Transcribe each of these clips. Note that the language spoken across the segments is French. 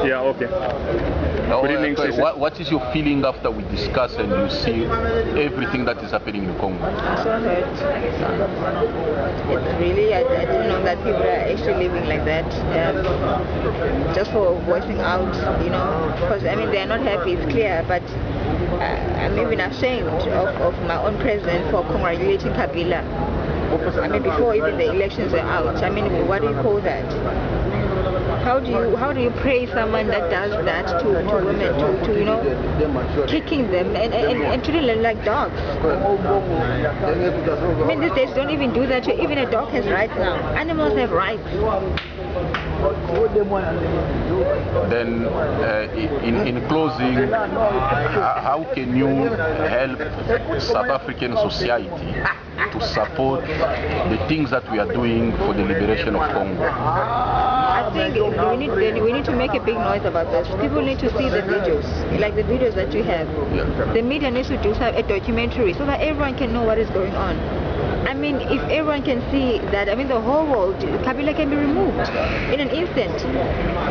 Yeah, okay. Good evening, Sisi. What is your feeling after we discuss and you see everything that is happening in Congo? I'm so hurt. It's really, I didn't know that people are actually living like that. Just for voicing out, you know, because I mean they're not happy, it's clear, but I'm even ashamed of my own president for congratulating Kabila. I mean, before even the elections are out. I mean, what do you call that? How do you praise someone that does that to women, to you know, kicking them and treating them like dogs? I mean, these days don't even do that. Even a dog has rights now. Animals have rights. Then, in closing, how can you help South African society to support the things that we are doing for the liberation of Congo? I think we need to make a big noise about this. People need to see the videos, like the videos that you have. Yeah. The media needs to do a documentary so that everyone can know what is going on. I mean, if everyone can see that, I mean, the whole world, Kabila can be removed in an instant.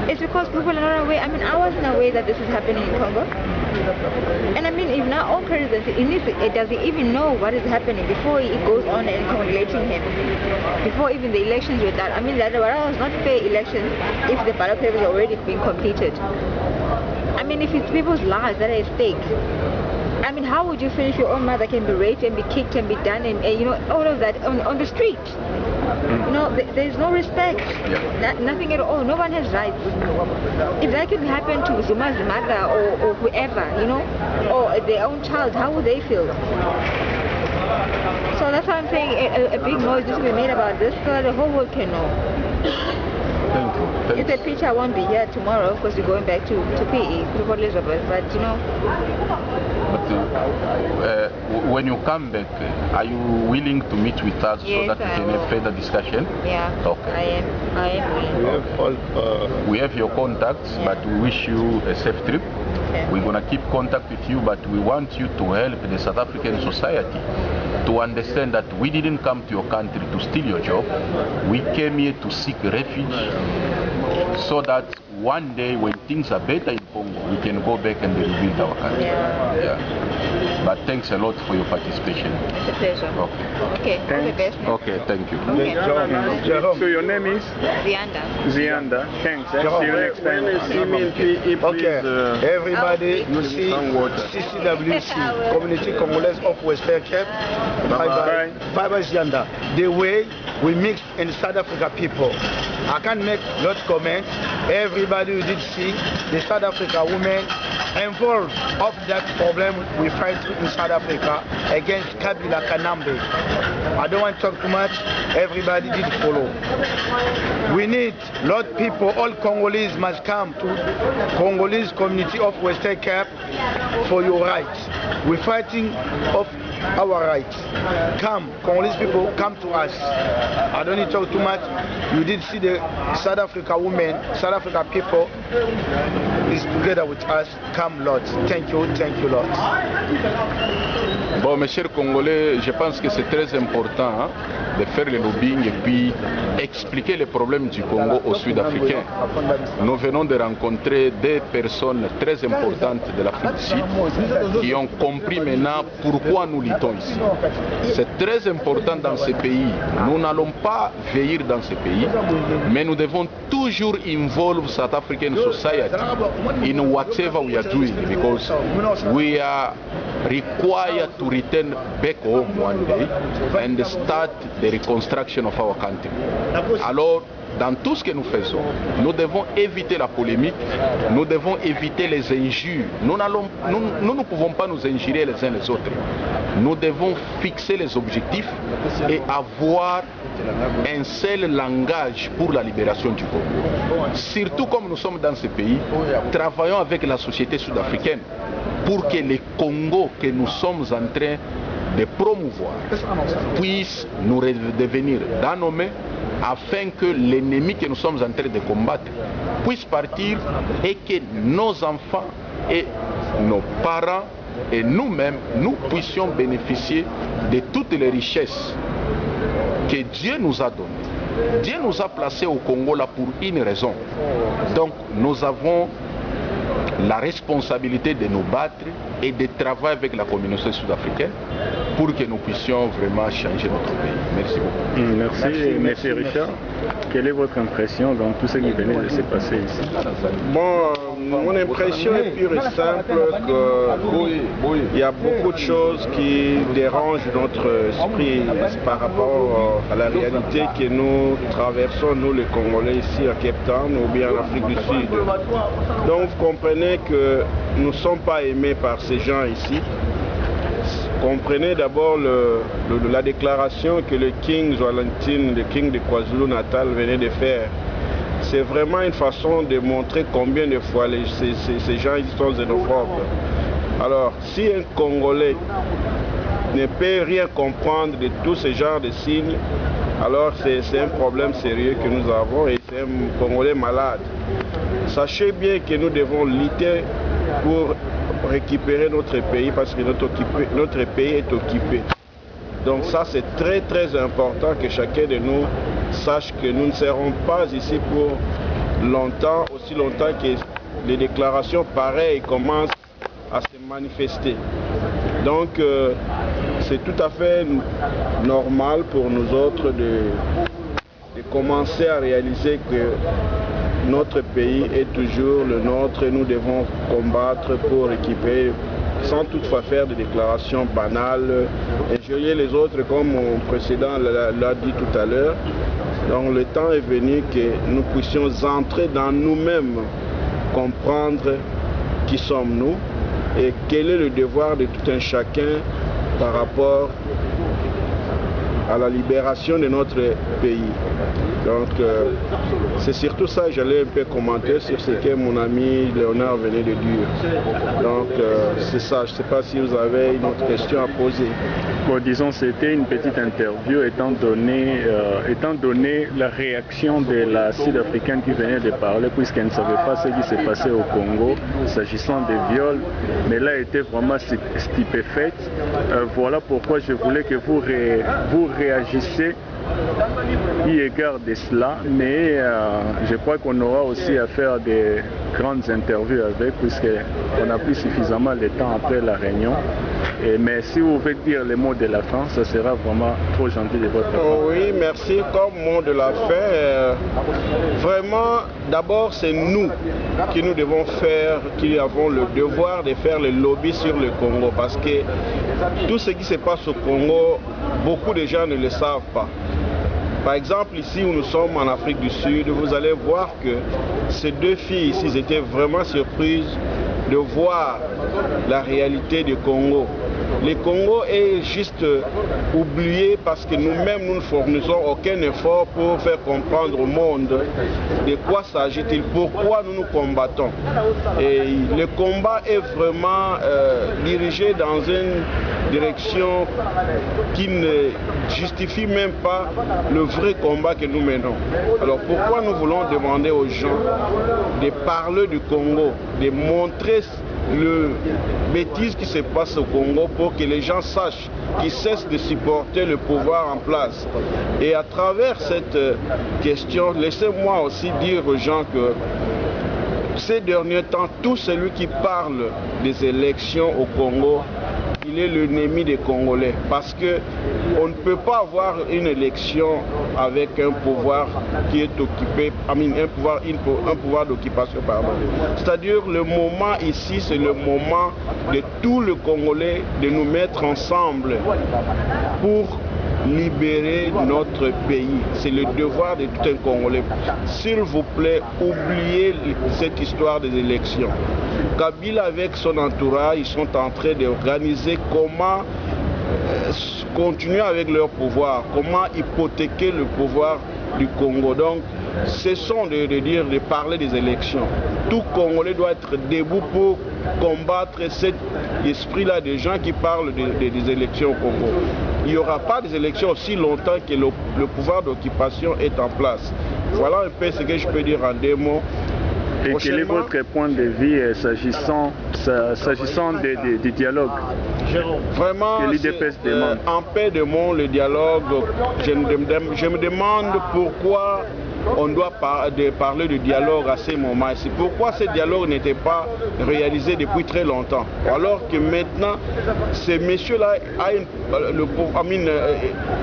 It's because people are not aware. I mean, I wasn't aware that this is happening in Congo. And I mean, if now all president, does he even know what is happening before he goes on and congratulating him? Before even the elections were done. I mean, that was not fair elections if the ballot papers are already being completed. I mean, if it's people's lives that are at stake. I mean, how would you feel if your own mother can be raped and be kicked and be done and you know, all of that on the street? You know, there's no respect, nothing at all. No one has rights. If that can happen to Zuma's mother or whoever, you know, or their own child, how would they feel? So that's why I'm saying a big noise needs to be made about this so that the whole world can know. Thank you. It's a pity I won't be here tomorrow because we're going back to PE, to Port Elizabeth, but you know. But when you come back, are you willing to meet with us so that we can have further discussion? Yeah, okay. I am willing. We have your contacts, but we wish you a safe trip. Okay. We're going to keep contact with you, but we want you to help the South African society to understand that we didn't come to your country to steal your job. We came here to seek refuge so that one day when things are better in Congo, we can go back and rebuild our country. Yeah. But thanks a lot for your participation. It's a pleasure. Okay. All the best. Okay, thank you. Okay. So your name is? Zianda. Zianda. Thanks. See you next time. Okay. Everybody, you see CCWC, Community Congolese of Western Cape. Bye bye Zianda. The way we mix in South Africa people. I can't make lot comment. Everybody who did see the South Africa women involved of that problem we fight in South Africa against Kabila Kanambe. I don't want to talk too much. Everybody did follow. We need lot of people, all Congolese must come to Congolese community of Western Cape for your rights. We're fighting of our rights. Come, Congolese people, come to us. I don't need to talk too much. You did see the South Africa women, South Africa people is together with us. Come, Lord. Thank you, Lord. Bon, mes chers Congolais, je pense que c'est très important de faire le lobbying et puis expliquer les problèmes du Congo aux Sud-Africains. Nous venons de rencontrer des personnes très importantes de l'Afrique du Sud qui ont compris maintenant pourquoi nous luttons ici. C'est très important dans ces pays. Nous n'allons pas vieillir dans ces pays, mais nous devons toujours involve South African society in whatever we are doing because we are required to return back home one day and start the reconstruction of our country. Alors, dans tout ce que nous faisons, nous devons éviter la polémique, nous devons éviter les injures. Nous ne pouvons pas nous injurer les uns les autres. Nous devons fixer les objectifs et avoir un seul langage pour la libération du Congo. Surtout comme nous sommes dans ce pays, travaillons avec la société sud-africaine pour que le Congo que nous sommes en train de promouvoir puisse nous redevenir dans nos mains afin que l'ennemi que nous sommes en train de combattre puisse partir et que nos enfants et nos parents et nous-mêmes, nous puissions bénéficier de toutes les richesses que Dieu nous a données. Dieu nous a placés au Congo là pour une raison. Donc nous avons la responsabilité de nous battre et de travailler avec la communauté sud-africaine pour que nous puissions vraiment changer notre pays. Merci beaucoup. Merci, monsieur Richard. Quelle est votre impression dans tout ce qui venait de se passer ici? Bon, mon impression est pure et simple qu'il y a beaucoup de choses qui dérangent notre esprit par rapport à la réalité que nous traversons, nous les Congolais ici à Cape Town ou bien en Afrique du Sud. Donc vous comprenez que nous ne sommes pas aimés par ces gens ici. Comprenez d'abord la déclaration que le King Zwelithini, le King de KwaZulu-Natal venait de faire. C'est vraiment une façon de montrer combien de fois ces gens ils sont xénophobes. Alors, si un Congolais ne peut rien comprendre de tous ces genres de signes, alors c'est un problème sérieux que nous avons et c'est un Congolais malade. Sachez bien que nous devons lutter pour récupérer notre pays parce que notre pays est occupé. Donc ça c'est très très important que chacun de nous sache que nous ne serons pas ici pour longtemps, aussi longtemps que les déclarations pareilles commencent à se manifester. Donc c'est tout à fait normal pour nous autres de commencer à réaliser que notre pays est toujours le nôtre et nous devons combattre pour récupérer sans toutefois faire des déclarations banales, injurier les autres comme mon précédent l'a dit tout à l'heure. Donc le temps est venu que nous puissions entrer dans nous-mêmes, comprendre qui sommes-nous et quel est le devoir de tout un chacun par rapport à la libération de notre pays. Donc c'est surtout ça que j'allais un peu commenter sur ce que mon ami Léonard venait de dire. Donc c'est ça, je ne sais pas si vous avez une autre question à poser. Bon, disons c'était une petite interview étant donné la réaction de la Sud-Africaine qui venait de parler puisqu'elle ne savait pas ce qui s'est passé au Congo s'agissant des viols, mais là était vraiment stupéfaite. Voilà pourquoi je voulais que vous réagissiez eu égard de cela, mais je crois qu'on aura aussi à faire des grandes interviews avec, puisqu'on n'a plus suffisamment de temps après la réunion. Mais si vous pouvez dire les mots de la fin, ça sera vraiment trop gentil de votre part. Oui, merci. Comme mot de la fin, vraiment, d'abord c'est nous qui nous devons faire, qui avons le devoir de faire le lobby sur le Congo, parce que tout ce qui se passe au Congo, beaucoup de gens ne le savent pas. Par exemple, ici où nous sommes en Afrique du Sud, vous allez voir que ces deux filles ici étaient vraiment surprises de voir la réalité du Congo. Le Congo est juste oublié parce que nous-mêmes, nous ne fournissons aucun effort pour faire comprendre au monde de quoi s'agit-il, pourquoi nous nous combattons. Et le combat est vraiment dirigé dans une direction qui ne justifie même pas le vrai combat que nous menons. Alors pourquoi nous voulons demander aux gens de parler du Congo, de montrer le bêtise qui se passe au Congo pour que les gens sachent qu'ils cessent de supporter le pouvoir en place. Et à travers cette question, laissez-moi aussi dire aux gens que ces derniers temps, tout celui qui parle des élections au Congo, il est l'ennemi des Congolais, parce qu'on ne peut pas avoir une élection avec un pouvoir qui est occupé, un pouvoir d'occupation, pardon. C'est-à-dire le moment ici, c'est le moment de tout le Congolais de nous mettre ensemble pour libérer notre pays. C'est le devoir de tout un Congolais. S'il vous plaît, oubliez cette histoire des élections. Kabila avec son entourage, ils sont en train d'organiser comment continuer avec leur pouvoir, comment hypothéquer le pouvoir du Congo. Donc, cessons de parler des élections. Tout Congolais doit être debout pour combattre cet esprit-là des gens qui parlent des élections au Congo. Il n'y aura pas des élections aussi longtemps que le pouvoir d'occupation est en place. Voilà un peu ce que je peux dire en deux mots. Et quel est votre point de vue s'agissant du dialogue? Vraiment, en paix de monde, le dialogue, je me demande pourquoi on doit parler de dialogue à ce moment. C'est pourquoi ce dialogue n'était pas réalisé depuis très longtemps. Alors que maintenant, ce monsieur-là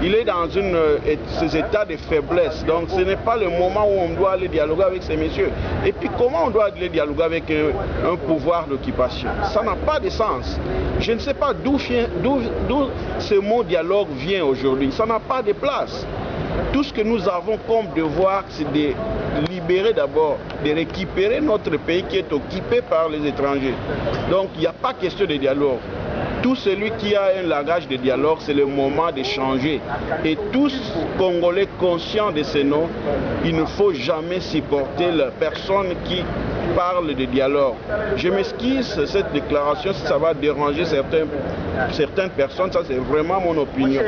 il est dans ces états de faiblesse. Donc ce n'est pas le moment où on doit aller dialoguer avec ces messieurs. Et puis comment on doit aller dialoguer avec un pouvoir d'occupation? Ça n'a pas de sens. Je ne sais pas d'où ce mot dialogue vient aujourd'hui. Ça n'a pas de place. Tout ce que nous avons comme devoir, c'est de libérer d'abord, de récupérer notre pays qui est occupé par les étrangers. Donc il n'y a pas question de dialogue. Tout celui qui a un langage de dialogue, c'est le moment de changer. Et tous Congolais conscients de ce nom, il ne faut jamais supporter la personne qui parle de dialogue. Je m'excuse cette déclaration si ça va déranger certaines personnes, ça c'est vraiment mon opinion.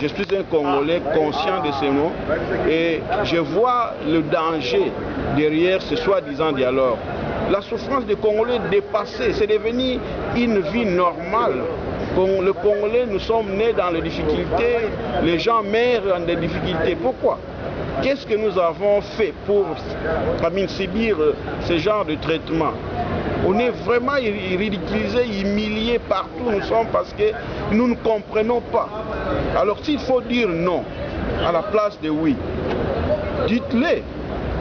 Je suis un Congolais conscient de ces mots et je vois le danger derrière ce soi-disant dialogue. La souffrance des Congolais est dépassée, c'est devenu une vie normale. Le Congolais, nous sommes nés dans les difficultés, les gens meurent dans des difficultés. Pourquoi? Qu'est-ce que nous avons fait pour subir ce genre de traitement? On est vraiment ridiculisés, humiliés partout où nous sommes parce que nous ne comprenons pas. Alors s'il faut dire non à la place de oui, dites-le.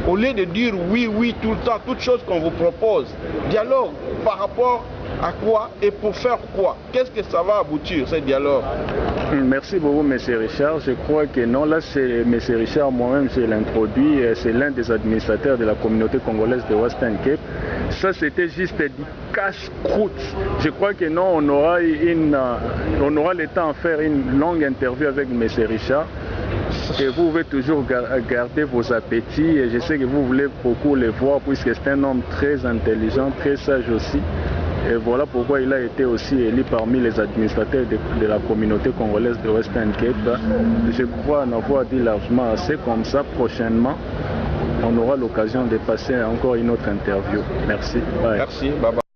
Au lieu de dire oui, oui tout le temps, toutes choses qu'on vous propose. Dialogue par rapport à quoi et pour faire quoi? Qu'est-ce que ça va aboutir, ce dialogue? Merci beaucoup, M. Richard. Je crois que non, là, c'est M. Richard, moi-même, je l'introduit. C'est l'un des administrateurs de la communauté congolaise de Western Cape. Ça, c'était juste du casse-croûte. Je crois que non, on aura le temps de faire une longue interview avec M. Richard. Et vous pouvez toujours garder vos appétits. Et je sais que vous voulez beaucoup le voir, puisque c'est un homme très intelligent, très sage aussi. Et voilà pourquoi il a été aussi élu parmi les administrateurs de la communauté congolaise de Western Cape. Je crois en avoir dit largement assez. Comme ça, prochainement, on aura l'occasion de passer encore une autre interview. Merci. Bye. Merci. Bye bye.